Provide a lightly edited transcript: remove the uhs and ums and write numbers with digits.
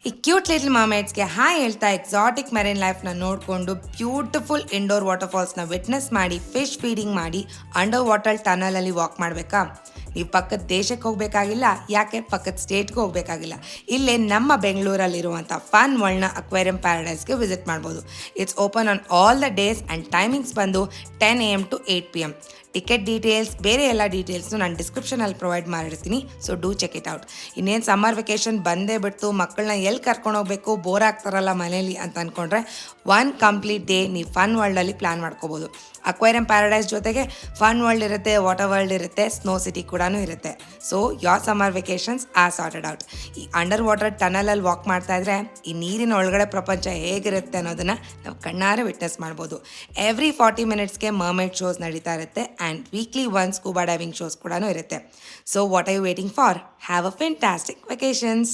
ಈ cute little ಮರ್ಮೇಡ್ಸ್ಗೆ hi ಹೇಳ್ತಾ exotic marine ಲೈಫ್ನ ನೋಡಿಕೊಂಡು ಬ್ಯೂಟಿಫುಲ್ ಇಂಡೋರ್ ವಾಟರ್ಫಾಲ್ಸ್ನ ವಿಟ್ನೆಸ್ ಮಾಡಿ ಫಿಶ್ ಫೀಡಿಂಗ್ ಮಾಡಿ ಅಂಡರ್ ವಾಟರ್ ಟನಲಲ್ಲಿ ವಾಕ್ ಮಾಡಬೇಕಾ? ನೀವು ಪಕ್ಕದ ದೇಶಕ್ಕೆ ಹೋಗಬೇಕಾಗಿಲ್ಲ, ಯಾಕೆ ಪಕ್ಕದ ಸ್ಟೇಟ್ಗೆ ಹೋಗಬೇಕಾಗಿಲ್ಲ. ಇಲ್ಲೇ ನಮ್ಮ ಬೆಂಗಳೂರಲ್ಲಿರುವಂಥ ಫನ್ ವರ್ಲ್ಡ್ನ ಅಕ್ವೇರಿಯಂ ಪ್ಯಾರಡೈಸ್ಗೆ ವಿಸಿಟ್ ಮಾಡ್ಬೋದು. It's open on all the days and timings ಬಂದು 10 AM to 8 PM. Ticket details ಬೇರೆ ಎಲ್ಲ ಡೀಟೇಲ್ಸ್ನು ನಾನು ಡಿಸ್ಕ್ರಿಪ್ಷನಲ್ಲಿ ಪ್ರೊವೈಡ್ ಮಾಡಿರ್ತೀನಿ, so do check it out. ಇನ್ನೇನು ಸಮ್ಮರ್ ವೆಕೇಷನ್ ಬಂದೇ ಬಿಟ್ಟು ಮಕ್ಕಳನ್ನ ಎಲ್ಲಿ ಕರ್ಕೊಂಡು ಹೋಗ್ಬೇಕು, ಬೋರ್ ಆಗ್ತಾರಲ್ಲ ಮನೇಲಿ ಅಂತ ಅಂದ್ಕೊಂಡ್ರೆ ಒನ್ ಕಂಪ್ಲೀಟ್ ಡೇ ನೀವು ಫನ್ ವರ್ಲ್ಡಲ್ಲಿ ಪ್ಲ್ಯಾನ್ ಮಾಡ್ಕೋಬೋದು. ಅಕ್ವೇರಿಯಂ ಪ್ಯಾರಡೈಸ್ ಜೊತೆಗೆ ಫನ್ ವರ್ಲ್ಡ್ ಇರುತ್ತೆ, ವಾಟರ್ ವರ್ಲ್ಡ್ ಇರುತ್ತೆ, ಸ್ನೋ ಸಿಟಿ ಕೂಡ ಇರುತ್ತೆ. So your summer vacations are sorted out. ಈ ಅಂಡರ್ ವಾಟರ್ ಟನಲಲ್ಲಿ ವಾಕ್ ಮಾಡ್ತಾ ಇದ್ರೆ ಈ ನೀರಿನ ಒಳಗಡೆ ಪ್ರಪಂಚ ಹೇಗಿರುತ್ತೆ ಅನ್ನೋದನ್ನು ನಾವು ಕಣ್ಣಾರೆ ವಿಟ್ನೆಸ್ ಮಾಡ್ಬೋದು. ಎವ್ರಿ 40 minutesಗೆ ಮರ್ಮೇಡ್ ಶೋಸ್ ನಡೀತಾ ಇರುತ್ತೆ and weekly one scuba diving shows ಕೂಡ ಇರುತ್ತೆ. So what are you waiting for? Have a fantastic vacations.